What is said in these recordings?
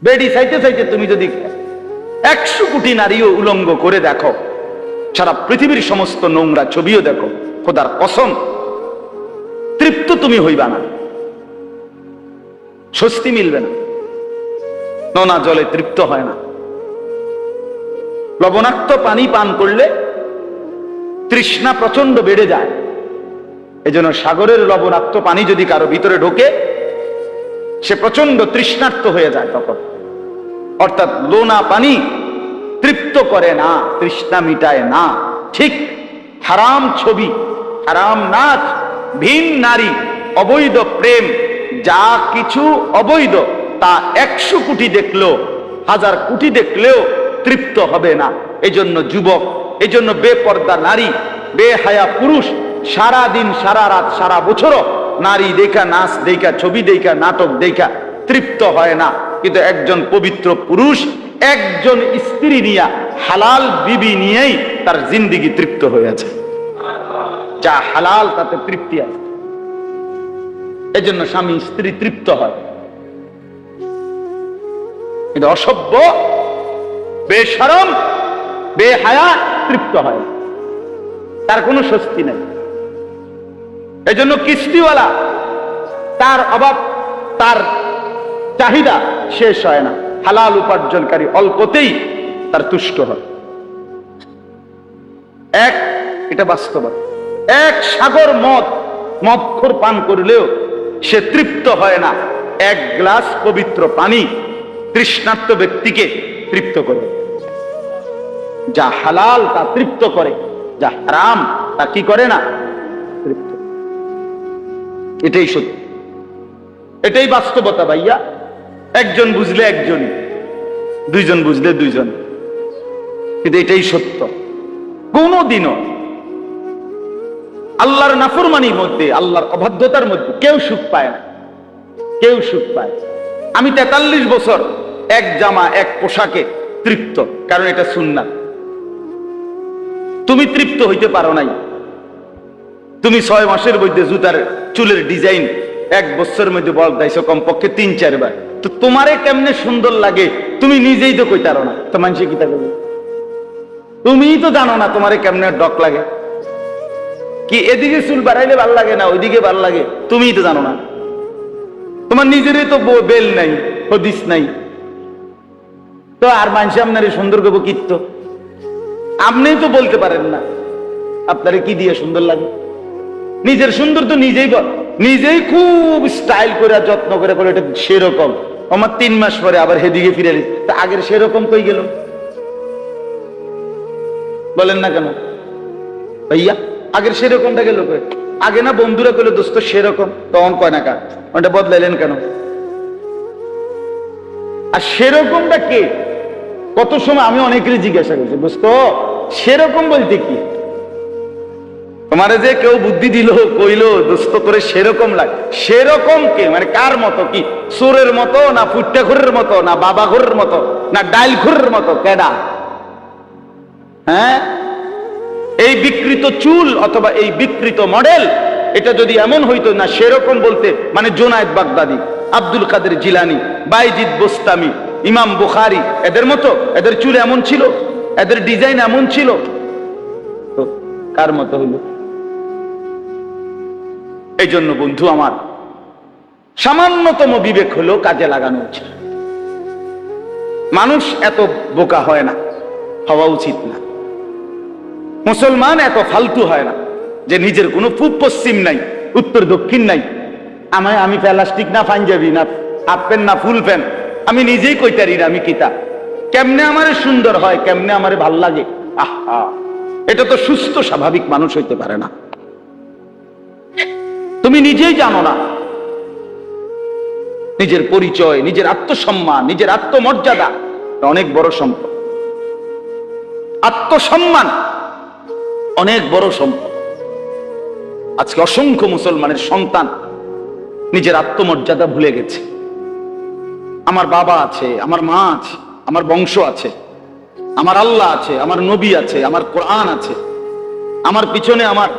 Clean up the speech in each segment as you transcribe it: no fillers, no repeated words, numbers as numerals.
বেডি চাইতে চাইতে তুমি যদি 100 কোটি নারীও উলঙ্গ করে দেখো, সারা পৃথিবীর সমস্ত নোংরা ছবিও দেখো, খোদার কসম তৃপ্ত তুমি হইবা না, স্বস্তি মিলবে না। নোনা জলে তৃপ্ত হয় না। লবণাক্ত পানি পান করলে তৃষ্ণা প্রচন্ড বেড়ে যায়। এজন্য সাগরের লবণাক্ত পানি যদি কারো ভিতরে ঢোকে, সে প্রচন্ড তৃষ্ণার্ত হয়ে যায় তখন। অর্থাৎ লোনা পানি তৃপ্ত করে না, তৃষ্ণা মিটায় না। ঠিক হারাম ছবি, হারাম নাচ, ভিন নারী, অবৈধ প্রেম, যা কিছু অবৈধ তা 100 কোটি দেখলেও, 1000 কোটি দেখলেও তৃপ্ত হবে না। এজন্য যুবক, এজন্য বেপর্দা নারী, বেহায়া পুরুষ সারা দিন, সারা রাত, সারা বছরও নারী দেখা, নাচ দেখা, ছবি দেখা, নাটক দেখা তৃপ্ত হয় না। কিন্তু একজন পবিত্র পুরুষ একজন স্ত্রী নিয়ে, হালাল বিবি নিয়েই তার জিন্দেগি তৃপ্ত হয়েছে। যা হালাল তাতে তৃপ্তি আছে। এজন্য স্বামী স্ত্রী তৃপ্ত হয়। কিন্তু অসভ্য, বেশরম, বেহায়া তৃপ্ত হয়, তার কোনো স্বস্তি নেই। এজন্য কিস্তিওয়ালা, তার অভাব, তার চাহিদা শেষ হয় না। হালাল উপার্জনকারী অল্পতেই তার তুষ্ট হয়। এটা বাস্তবতা। এক সাগর মদখোর পান করলেও সে তৃপ্ত হয় না। 1 গ্লাস পবিত্র পানি তৃষ্ণার্ত ব্যক্তিকে তৃপ্ত করে। যা হালাল তা তৃপ্ত করে, যা হারাম তা কি করে না, তৃপ্ত। এটাই সত্যি, এটাই বাস্তবতা ভাইয়া। একজন বুঝলে একজনই, দুইজন বুঝলে দুইজন, কিন্তু এটাই সত্য। কোনদিনও আল্লাহর নাফরমানির মধ্যে, আল্লাহর অবাধ্যতার মধ্যে কেউ সুখ পায় না, কেউ সুখ পায়। আমি 43 বছর এক জামা, এক পোশাকে তৃপ্ত, কারণ এটা সুন্নাত। তুমি তৃপ্ত হইতে পারো নাই। তুমি 6 মাসের মধ্যে জুতার চুলের ডিজাইন 1 বছরের মধ্যে বদলাইছো কমপক্ষে 3-4 বার। তো তোমারে কেমনে সুন্দর লাগে তুমি নিজেই তো কইতারো না, তো মানুষে কি তা করবে? তুমিই তো জানো না তোমারে কেমনে ডক লাগে। কি এদিকে চুল বাড়াইলে ভাল লাগে না ওইদিকে ভাল লাগে, তুমিই তো জানো না। তোমার নিজেরই তো বেল নাই, হদিস নাই, তো আর মানুষ আপনার সুন্দর করবো কীর্ত? আপনি তো বলতে পারেন না আপনারে কি দিয়ে সুন্দর লাগে। নিজের সুন্দর তো নিজেই বল, নিজেই খুব স্টাইল করে যত্ন করে করে এটা সেরকম। আমার 3 মাস পরে আবার হেদিকে ফিরে তা আগের সেরকম কই গেল? বলেন না কেন ভাইয়া? আগের সেরকমটা গেল কই? আগে না বন্ধুরা কইলো দোস্ত সেরকম, তখন কয় না কা ওটা বদলাইলেন কেন? আর সেরকমটা কে? কত সময় আমি অনেকেরই জিজ্ঞাসা করছি, দোস্ত সেরকম বলতে কি? তোমারে যে কেউ বুদ্ধি দিল, কইলো দোস্ত করে সেরকম লাগে, সেরকম কে? মানে কার মতো? কি চোরের মতো, না ফুট্টা ঘরের মতো, না বাবা ঘরের মতো, না ডাইল ঘরের মতো? কেডা? হ্যাঁ, এই বিকৃত চুল অথবা এই বিকৃত মডেল, এটা যদি এমন হইতো না সেরকম বলতে, মানে জুনায়েদ বাগদাদি, আব্দুল কাদের জিলানী, বাইজিদ বোস্তামি, ইমাম বুখারী, এদের মতো এদের চুল এমন ছিল, এদের ডিজাইন এমন ছিল, তো কার মতো হইল? এই জন্য বন্ধু আমার, সামান্যতম বিবেক হলো কাজে লাগানো উচিত। মানুষ এত বোকা হয় না, হওয়া উচিত না। মুসলমান এত ফালতু হয় না যে নিজের কোনো পূব পশ্চিম নাই, উত্তর দক্ষিণ নাই। আমি প্লাস্টিক না পাঞ্জাবি না হাফ প্যান্ট না ফুল প্যান্ট, আমি নিজেই কইতারি না আমি কিতা, কেমনে আমারে সুন্দর হয়, কেমনে আমারে ভাল লাগে। আহা, এটা তো সুস্থ স্বাভাবিক মানুষ হইতে পারে না। তুমি নিজেই জানো না নিজের পরিচয়, নিজের আত্মসম্মান, নিজের আত্মমর্যাদা অনেক বড় সম্পদ। আত্মসম্মান অনেক বড় সম্পদ। আজকে অসংখ্য মুসলমানের সন্তান নিজের আত্মমর্যাদা ভুলে গেছে। আমার বাবা আছে, আমার মা আছে, আমার বংশ আছে, আমার আল্লাহ আছে, আমার নবী আছে, আমার কোরআন আছে, আমার পিছনে আমার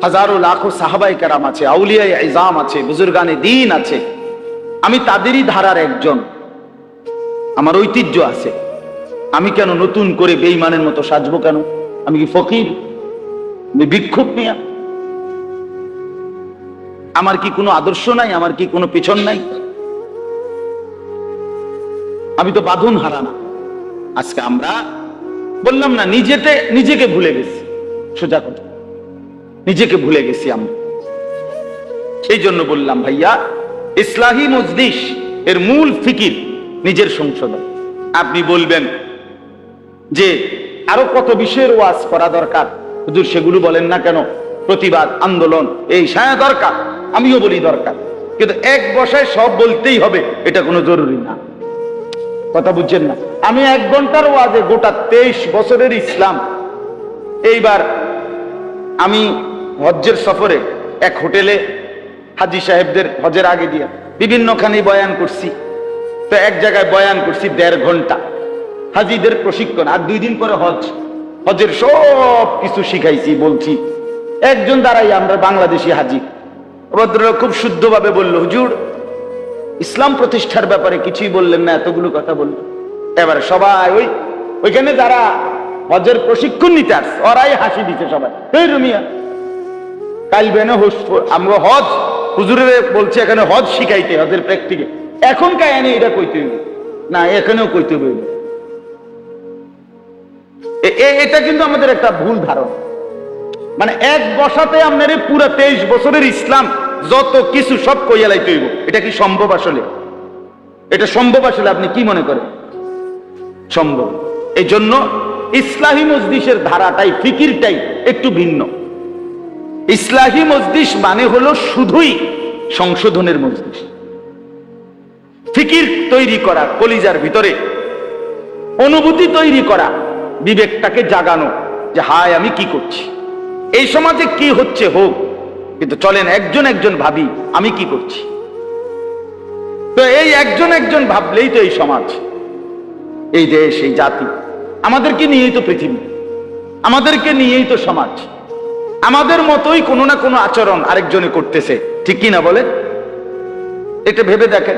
হাজারো লাখো সাহাবায়ে কেরাম আছে, আউলিয়ায়ে ইজাম আছে, বুজুর্গানে দ্বীন আছে। আমি তাদেরই ধারার একজন। আমার ঐতিহ্য আছে, আমি কেন নতুন করে বেঈমানের মতো সাজবো? কেন? আমি কি ফকির? আমি ভিক্ষুক নিয়া? আমার কি কোনো আদর্শ নাই? আমার কি কোনো পিছন নাই? আমি তো বাঁধন হারা না। আজকে আমরা বললাম না, নিজেকে ভুলে গেছি। সোজা কথা, নিজেকে ভুলে গেছি আমরা। সেই জন্য বললাম ভাইয়া, ইসলাহি মজলিস এর মূল ফিকির নিজের সংশোধন। আপনি বলবেন যে আরো কত বিষয়ের ওয়াজ করা দরকার, হুজুর সেগুলো বলেন না কেন? প্রতিবাদ, আন্দোলন, এই সায়া দরকার, আমিও বলি দরকার, কিন্তু এক বসায় সব বলতেই হবে এটা কোনো জরুরি না। কথা বুঝছেন না? আমি 1 ঘন্টার ওয়াজে গোটা 23 বছরের ইসলাম। এইবার আমি হজ্জের সফরে এক হোটেলে হাজি সাহেবদের হজের আগে দিয়ে বিভিন্নখানে বয়ান করছি। তো এক জায়গায় বয়ান করছি 1.5 ঘন্টা, হাজিদের প্রশিক্ষণ। আর 2 দিন পরে হজের সব কিছু শিখাইছি, বলছি। একজন দাঁড়াই, আমরা বাংলাদেশি হাজি, ভদ্রলোক খুব শুদ্ধভাবে বলল, হুজুর ইসলাম প্রতিষ্ঠার ব্যাপারে কিছুই বললেন না, এতগুলো কথা বললেন। এবারে সবাই ওইখানে যারা হজের প্রশিক্ষণ নিতে আসছে ওরাই হাসি দিচ্ছে সবাই। এই রুমিয়া কাল বেনে আমরা হজ হুজুরের বলছে এখানে হজ শিখাইতে, হজের প্র্যাকটিকে। এখন কায়ানি এটা কইতে হইবে না, এখানেও কইতে হইবে। এটা কিন্তু আমাদের একটা ভুল ধারণা। মানে এক বসাতে আপনার পুরো 23 বছরের ইসলাম যত কিছু সব কইয়া লাইতে হইব, এটা কি সম্ভব? আসলে এটা সম্ভব? আসলে আপনি কি মনে করেন সম্ভব? এই জন্য ইসলাহি মজলিসের ধারাটাই, ফিকিরটাই একটু ভিন্ন। ইসলাহি মজলিস মানে হলো শুধুই সংশোধনের মজলিস, ফিকির তৈরি করা, কলিজার ভিতরে অনুভূতি তৈরি করা, বিবেকটাকে জাগানো যে হায় আমি কি করছি, এই সমাজে কি হচ্ছে হোক, কিন্তু চলেন একজন একজন ভাবি আমি কি করছি। তো এই একজন একজন ভাবলেই তো এই সমাজ, এই দেশ, এই জাতি, আমাদেরকে নিয়েই তো পৃথিবী, আমাদেরকে নিয়েই তো সমাজ। আমাদের মতোই কোনো না কোনো আচরণ আরেকজনে করতেছে, ঠিক কি না বলেন? এটা ভেবে দেখেন।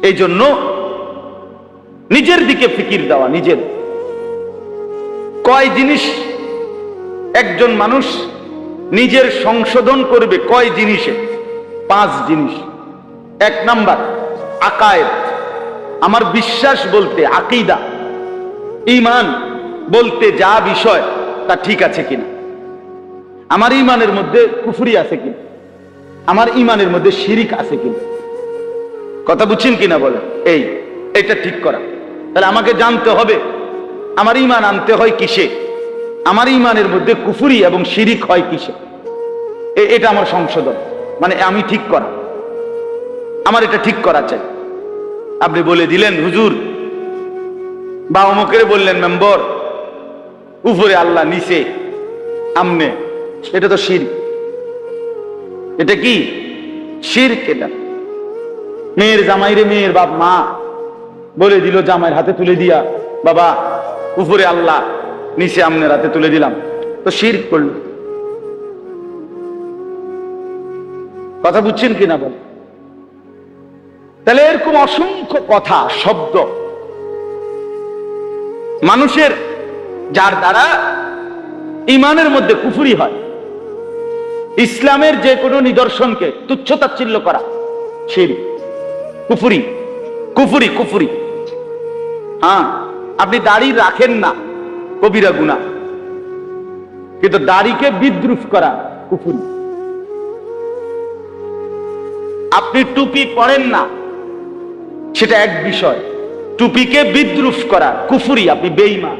এই জন্য নিজের দিকে ফিকির দেওয়া, নিজের কয় জিনিস একজন মানুষ নিজের সংশোধন করবে, কয় জিনিসে? 5 জিনিস। 1 নাম্বার আকায়েদ, আমার বিশ্বাস বলতে, আকীদা, ঈমান বলতে যা বিষয় তা ঠিক আছে কিনা, আমার ঈমানের মধ্যে কুফরি আছে কিনা, আমার ঈমানের মধ্যে শিরিক আছে কিনা। কথা বুঝছেন কিনা বলেন? এইটা ঠিক করা। তাহলে আমাকে জানতে হবে আমার ঈমান আনতে হয় কিসে, আমার ঈমানের মধ্যে কুফরি এবং শিরিক হয় কিসে। এটা আমার সংশোধন, মানে আমি ঠিক করা, আমার এটা ঠিক করা চাই। আপনি বলে দিলেন হুজুর বা অমুকের বললেন মেম্বর উপরে আল্লাহ নিচে আমনে, এটা তো শিরক। এটা কি শিরক? এটা মেয়ের জামাইরে মেয়ের বাপ মা বলে দিল জামাইয়ের হাতে তুলে দিয়া, বাবা উপরে আল্লাহ নিচে আমনের হাতে তুলে দিলাম, তো শিরক করল। কথা বুঝছেন কিনা বল? তাহলে এরকম অসংখ্য কথা, শব্দ মানুষের, যার দ্বারা ঈমানের মধ্যে কুফরি হয়। ইসলামের যে কোনো নিদর্শনকে তুচ্ছতাচ্ছিল্য করা শিরক, কুফরি, কুফরি, কুফরি। হ্যাঁ, আপনি দাড়ি রাখেন না, কবিরা গুনাহ, কিন্তু দাড়িকে বিদ্রুপ করা কুফরি। আপনি টুপি পরেন না, সেটা এক বিষয়, টুপিকে বিদ্রুপ করা কুফরি, আপনি বেঈমান।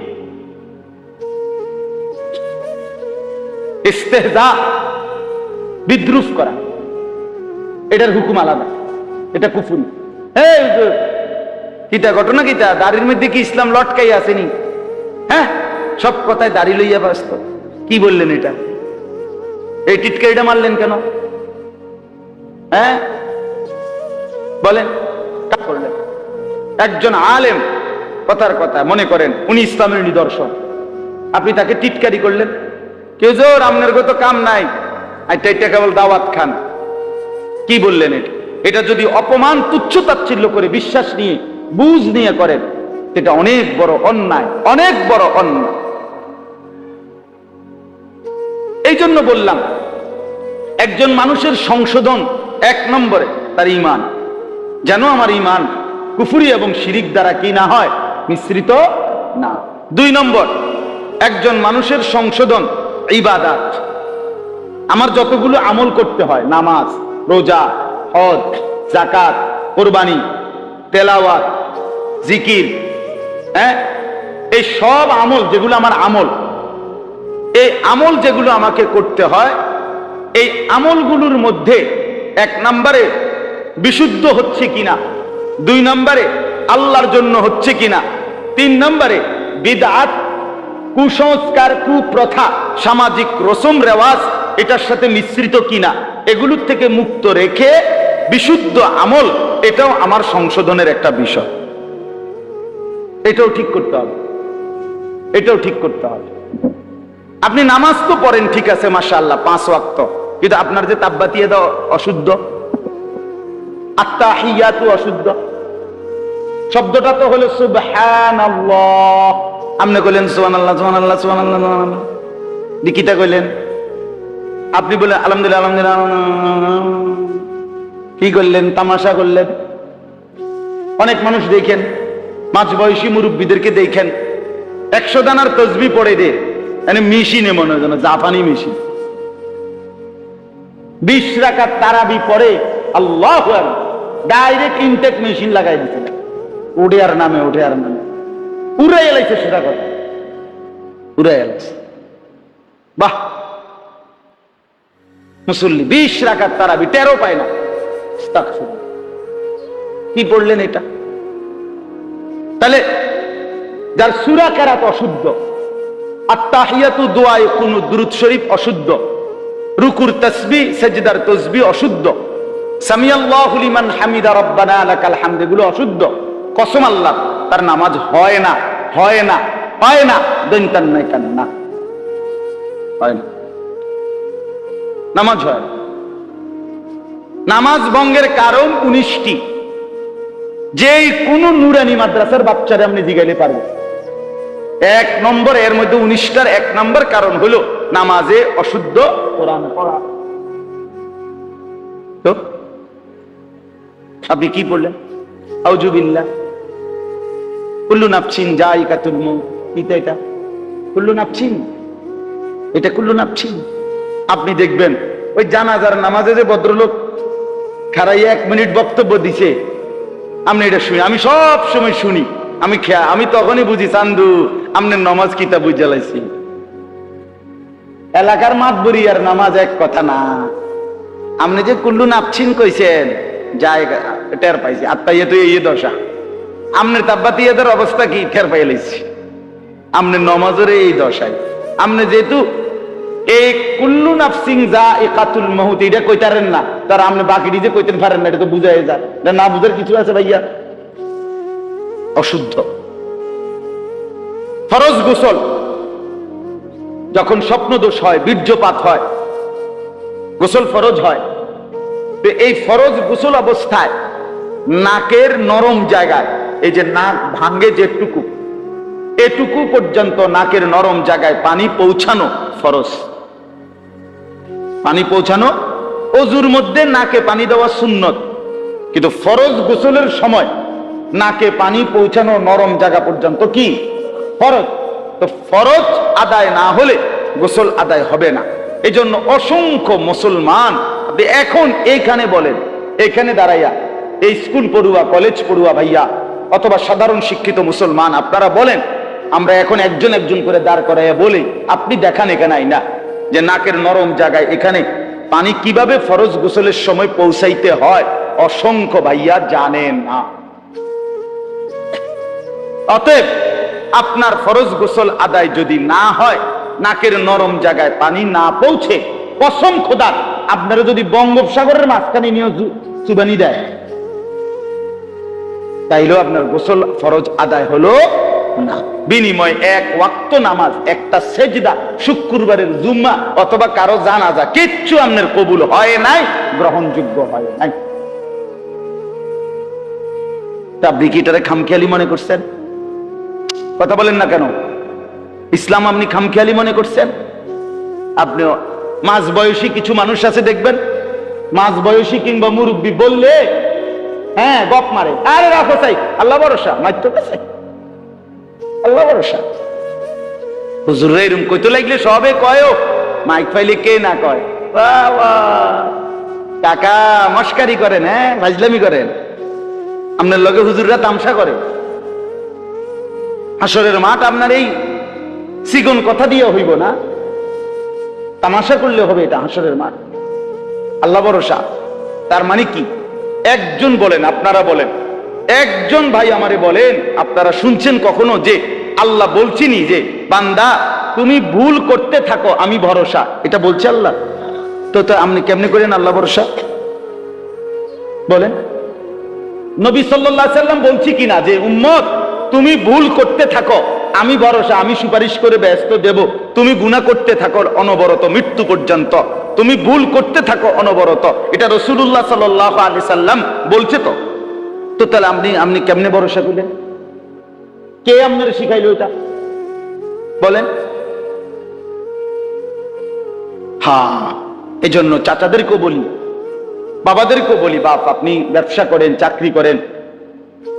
ইস্তেহজা, বিদ্রুপ করা, এটার হুকুম আলাদা, এটা কুফরি। কিতা ঘটনা, কিতা দাড়ির মধ্যে কি ইসলাম লটকাই আসেনি? হ্যাঁ, সব কথায় দাড়ি লইয়া ব্যস্ত। কি বললেন এটা? এই টিটকারিটা মারলেন কেন? হ্যাঁ বলেন, করলেন। একজন আলেম কথার কথা মনে করেন উনি ইসলামের নিদর্শন, আপনি তাকে টিটকারি করলেন। কেউ জোর আপনার তো কাম নাই, এটা কেবল দাওয়াত খান। কি বললেন এটা? এটা যদি অপমান তুচ্ছ তাচ্ছিল্য করে বিশ্বাস নিয়ে বুঝ নিয়ে করেন, এটা অনেক বড় অন্যায়, অনেক বড় অন্যায়। এই জন্য বললাম, একজন মানুষের সংশোধন 1 নম্বরে তার ঈমান, যেন আমার ঈমান কুফরি এবং শিরিক দ্বারা কি না হয়, মিশ্রিত না। 2 নম্বর, একজন মানুষের সংশোধন ইবাদত, আমার যতগুলো আমল করতে হয়, নামাজ, রোজা, হজ, যাকাত, কুরবানি, তেলাওয়াত, জিকির, এই সব আমল যেগুলো আমার আমল, এই আমল যেগুলো আমাকে করতে হয়, এই আমলগুলোর মধ্যে 1 নম্বরে বিশুদ্ধ হচ্ছে কিনা, 2 নম্বরে আল্লাহর জন্য হচ্ছে কিনা, 3 নম্বরে বিদআত, কুসংস্কার, কুপ্রথা, সামাজিক রসম রেওয়াজ এটার সাথে মিশ্রিত কিনা, এগুলোর থেকে মুক্ত রেখে বিশুদ্ধ আমল, এটাও আমার সংশোধনের একটা বিষয়। এটাও ঠিক করতে হবে, এটাও ঠিক করতে হবে। আপনি নামাজ তো পড়েন, ঠিক আছে, মাশাআল্লাহ, 5 ওয়াক্ত, কিন্তু আপনার যে তাব্বাতিয়া দাও অশুদ্ধ, আত্তাহিয়াতু অশুদ্ধ, শব্দটা তো হলো সুবহানাল্লাহ, আপনি কইলেন সুবহানাল্লাহ সুবহানাল্লাহ সুবহানাল্লাহ, দিকিটা কইলেন, আপনি বলেন আলহামদুলিল্লাহ আলহামদুলিল্লাহ, কি করলেন, তামাশা করলেন। অনেক মানুষ দেখেন, মাঝবয়সী মুরব্বীদেরকে দেখেন 100 দানার তসবিহ পড়ে দে, মেশিনে মনে হয় যেন জাপানি মেশিন। 20 রাকাত তারাবি পড়ে, আল্লাহু আকবার, ডাইরেক্ট ইনটেক মেশিন লাগাই দিচ্ছে, ওঠে আর নামে, ওঠে আর নামে, উড়াই এলাইছে, সেটা কথা উড়াই এলাইছে। বাহ, মুসল্লি 20 রাকাত তারাবি 13 পায় না, কি পড়লেন এটা? তাহলে যার সূরা কেরাত অশুদ্ধ, আত্তাহিয়াতু দোয়ায়ে কুনুত দুরূদ শরীফ অশুদ্ধ, রুকুর তাসবিহ সাজদার তাসবিহ অশুদ্ধ, সামিআল্লাহু লিমান হামিদা রব্বানা লাকাল হামদ এগুলো অশুদ্ধ, কসম আল্লাহ তার নামাজ হয় না, হয় না, হয় না, দৈন্তান নাই কান্না, হয় না, নামাজ হয়। নামাজ ভঙ্গের কারণ 19টি, যেই কোন নুরানি মাদ্রাসার বাচ্চারা আপনি জিগাইলে পারবেন। 1 নম্বর, এর মধ্যে 19টার 1 নম্বর কারণ হলো নামাজে অশুদ্ধ কোরআন পড়া। তো আপনি কি পড়লেন? আউযু বিল্লাহ, কুল্লু নাফসিন যায়িকাতুল মউত, এটা কুল্লু নাফসিন, এটা কুল্লু নাফসিন। আপনি দেখবেন ওই জানাজার নামাজে যে ভদ্রলোক খাড়াইয়া 1 মিনিট বক্তব্য দিছে, আপনি এটা শুনি, আমি সব সময় শুনি, আমি তখনই বুঝি চান্দু আপনি নামাজ কিতা বুঝা লাইছি। এলাকার মাতবরি আর নামাজ এক কথা না। আপনি যে কুল্লু নাফসিন কইছেন, যাই টের পাইছি, আত্মাইয়া তো এই দশা, আপনার তাব্বাতিয়াদের অবস্থা কি টের পাই লাইছি, আপনার নমাজের এই দশায়। আপনি যেহেতু এই কুল্লু নাফসিন যায়িকাতুল মাউত এটা কইতারেন না, তার আপনি বাকিটি যে কইতেন পারেন না, এটা তো বুঝাই যায় না, বুঝার কিছু আছে ভাইয়া? অশুদ্ধ। ফরজ গোসল, যখন স্বপ্নদোষ হয়, বীর্যপাত হয়, গোসল ফরজ হয়, তো এই ফরজ গোসল অবস্থায় নাকের নরম জায়গায়, এই যে নাক ভাঙ্গে যেটুকু, এটুকু পর্যন্ত নাকের নরম জায়গায় পানি পৌঁছানো ফরজ। পানি পৌঁছানো, ওযুর মধ্যে নাকে পানি দেওয়া সুন্নত, কিন্তু ফরজ গোসলের সময় নাকে পানি পৌঁছানো নরম জায়গা পর্যন্ত কি ফরজ। তো ফরজ আদায় না হলে গোসল আদায় হবে না। এই জন্য অসংখ্য মুসলমান, আপনি এখন এইখানে বলেন, এইখানে দাঁড়াইয়া এই স্কুল পড়ুয়া, কলেজ পড়ুয়া ভাইয়া অথবা সাধারণ শিক্ষিত মুসলমান, আপনারা বলেন, আমরা এখন একজন একজন করে দাঁড় করাইয়া বলি, আপনি দেখান এখানে আইনা যে নাকের নরম জায়গায় এখানে পানি কিভাবে ফরজ গোসলের সময় পৌঁছাইতে হয়, অসংখ্য ভাইয়া জানেন না। অতএব আপনার ফরজ গোসল আদায় যদি না হয়, নাকের নরম জায়গায় পানি না পৌঁছে, কসম খোদার আপনারা যদি বঙ্গোপসাগরের মাঝখানে নিয়ে চুবানি দেয়, তাইলেও আপনার গোসল ফরজ আদায় হলো না। বিনিময় 1 ওয়াক্ত নামাজ, একটা সেজদা, শুক্রবারের জুম্মা অথবা কারো জানাজা, কিচ্ছু আপনার কবুল হয় নাই, গ্রহণযোগ্য হয় নাই। আপনি কি এটারে খামখেয়ালি মনে করছেন? কথা বলেন না কেন? ইসলাম আপনি খামখেয়ালি মনে করছেন? আপনি মাঝ বয়সী কিছু মানুষ আছে দেখবেন, মাঝ বয়সী কিংবা মুরব্বী বললে হ্যাঁ গপ মারে, আরে রাখো চাই, আল্লাহ ভরসা, মারতে চাই, আল্লাহ ভরসা। হুজুর এরকম কইতে লাগলে সবে কয়, মাইক ফাইলে কে না কয়। কাকা মস্কারি করেন, হ্যাঁ ফাজলামি করেন, আপনার লগে হুজুররা তামসা করে। হাসরের মাঠ আপনার এই সিগন কথা দিয়ে হইব না, তামাশা করলে হবে এটা হাসরের মাঠ। আল্লাহ ভরসা তার মানে কি? একজন বলেন, আপনারা বলেন, একজন ভাই আমারে বলেন, আপনারা শুনছেন কখনো যে আল্লাহ বলছিনি যে বান্দা তুমি ভুল করতে থাকো আমি ভরসা, এটা বলছে আল্লাহ? তো আপনি কেমনে করেন আল্লাহ ভরসা বলেন? নবী সাল্লাল্লাহু আলাইহি সাল্লাম বলছি কিনা যে উম্মত তুমি ভুল করতে থাকো আমি ভরসা, আমি সুপারিশ করে ব্যস্ত দেব, তুমি গুনাহ করতে থাকো অনবরত মৃত্যু পর্যন্ত, তুমি ভুল করতে থাকো অনবরত, এটা রাসূলুল্লাহ সাল্লাল্লাহু আলাইহি সাল্লাম বলছে। তো তাহলে আপনি কেমনে ভরসা করলেন? কে আপনারা শিখাইলো এটা বলেন? হ্যাঁ, এজন্য চাচাদেরকেও বলি, বাবাদেরকেও বলি, বাপ আপনি ব্যবসা করেন, চাকরি করেন,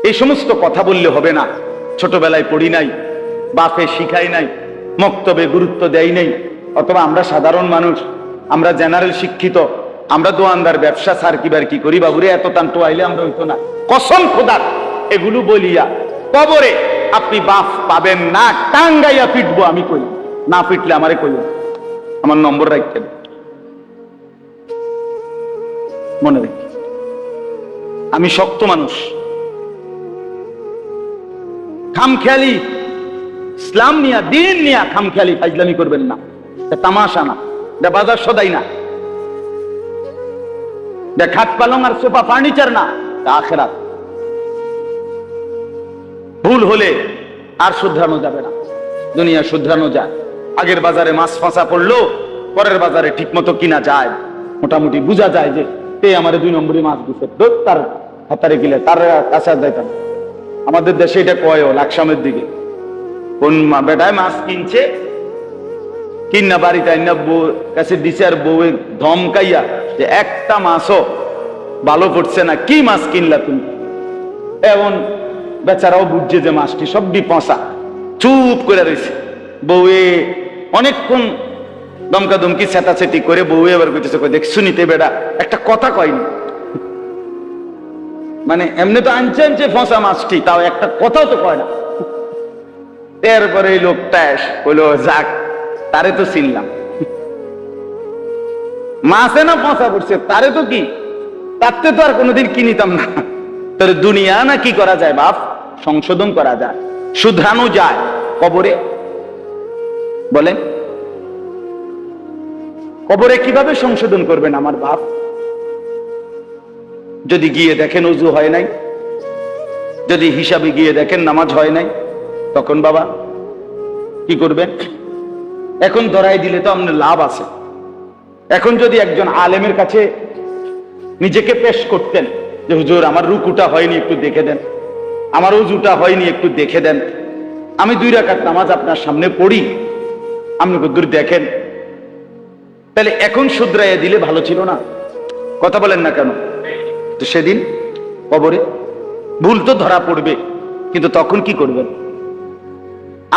এই সমস্ত কথা বললে হবে না। ছোটবেলায় পড়ি নাই, বাপে শিখাই নাই, মক্তবে গুরুত্ব দেয় নাই, অথবা আমরা সাধারণ মানুষ, আমরা জেনারেল শিক্ষিত, আমরা দোয়ানদার, ব্যবসা সার কিবার কি করি, বাবুরে এত টানটো আইলে আমরা হইতো না। কসম খোদার এগুলো বলিয়া কবরে আপনি বাপ পাবেন না, টাঙ্গাইয়া পিটবো আমি কই, না পিটলে আমারে কই, আমার নম্বর রাখতেন মনে রাখি, আমি শক্ত মানুষ। খামখেয়ালি ইসলাম নিয়া, দিন নিয়া খামখেয়ালি ফাজলামি করবেন না, তামাশা না, বাজার সদাই না, খাট পালং আর সোফা ফার্নিচার না, আখিরাত। ভুল হলে আর শুধরানো যাবে না, দুনিয়া শুধরানো যায়। আগের বাজারে মাছ ফাঁসা পড়লো, পরের বাজারে ঠিক মতো কিনা যায়, মোটামুটি বোঝা যায় যে তে আমার 2 নম্বরই মাছ দিচ্ছে, তার হাতারে গেলে তার কাছে যাইতাম। আমাদের দেশে এটা কয় লাকসামের দিকে, কোন বেটায় মাছ কিনছে, কিনা বাড়িতে আইনা বউ কাছে দিছে, আর বউ ধমকাইয়া যে একটা মাছও ভালো পড়ছে না, কি মাছ কিনলা তুমি? এমন বেচারাও বুঝছে যে মাছটি সবটি পচা, চুপ করে রয়েছে। বউয়ে অনেকক্ষণ দমকা দমকি চেতাচেতি করে বউ এবার কইতেছে, দেখ শুনিতে বেড়া একটা কথা কয়নি, মানে এমনি তো আনছে ফসা মাছটি, তাও একটা কথাও তো কয় না। এরপরে এই লোকটা বললো যাক তারে তো চিনলাম, মাছে না ফসা পড়ছে তারে তো কি, তাতে তো আর কোনোদিন কিনিতাম না। তোর দুনিয়া না কি করা যায় বাপ, সংশোধন করা যায়, শুধরানো যায়। কবরে বলেন, কবরে কিভাবে সংশোধন করবেন আমার বাপ? যদি গিয়ে দেখেন ওযু হয় নাই, যদি হিসাবে গিয়ে দেখেন নামাজ হয় নাই, তখন বাবা কি করবেন? এখন ধরাই দিলে তো আপনার লাভ আছে। এখন যদি একজন আলেমের কাছে নিজেকে পেশ করতেন যে হুজুর আমার রুকুটা হয়নি একটু দেখে দেন, আমার ওযুটা হয়নি একটু দেখে দেন, আমি 2 রাকাত নামাজ আপনার সামনে পড়ি, আপনি কদ্দুর দেখেন, তাহলে এখন শুধরাইয়া দিলে ভালো ছিল না? কথা বলেন না কেন? তো সেদিন কবরে ভুল তো ধরা পড়বে, কিন্তু তখন কি করবেন?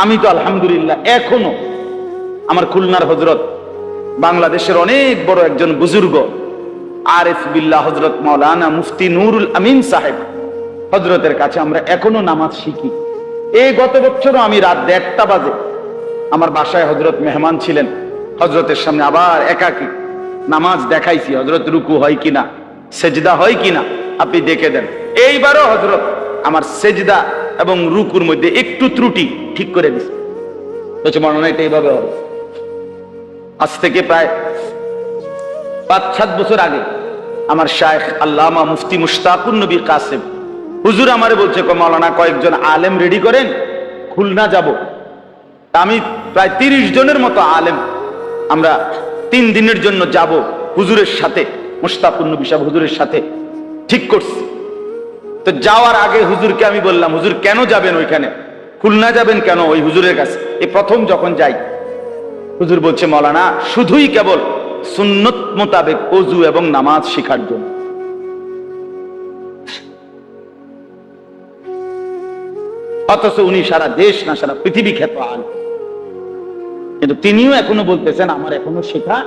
আমি তো আলহামদুলিল্লাহ এখনো আমার খুলনার হযরত, বাংলাদেশের অনেক বড় একজন বুজুর্গ আরিফ বিল্লাহ হযরত মাওলানা মুফতি নুরুল আমিন সাহেব, হযরতের কাছে আমরা এখনো নামাজ শিখি। এই গত বছরও আমি রাত 1:30 বাজে আমার বাসায় হযরত মেহমান ছিলেন, হযরতের সামনে আবার একাকী নামাজ দেখাইছি, হযরত রুকু হয় কিনা, সেজদা হয় কিনা আপনি দেখে দেন। এইবারও হযরত আমার সেজদা এবং রুকুর মধ্যে একটু ত্রুটি ঠিক করে দিচ্ছে, বলছে মনে এটা এইভাবে হবে। আজ থেকে প্রায় 5-7 বছর আগে আমার শায়েখ আল্লামা মুফতি মুশতাকুর নবী কাসেম হুজুর আমারে বলছে, মাওলানা কয়েকজন আলেম রেডি করেন, খুলনা যাব। আমি প্রায় 30 জনের মতো আলেম আমরা 3 দিনের জন্য যাব হুজুরের সাথে, মুশতাকুর নবী সাহেব হুজুরের সাথে ঠিক করছি। তো যাওয়ার আগে হুজুরকে আমি বললাম, হুজুর কেন যাবেন ওইখানে, খুলনা যাবেন কেন ওই হুজুরের কাছে? এই প্রথম যখন যাই, হুজুর বলছে মৌলানা শুধুই কেবল সুন্নত মোতাবেক ওযু এবং নামাজ শেখার জন্য। অথচ উনি সারা দেশ না সারা পৃথিবী খ্যাত আলেম, কিন্তু তিনিও এখনো বলতেছেন আমার এখনো শেখা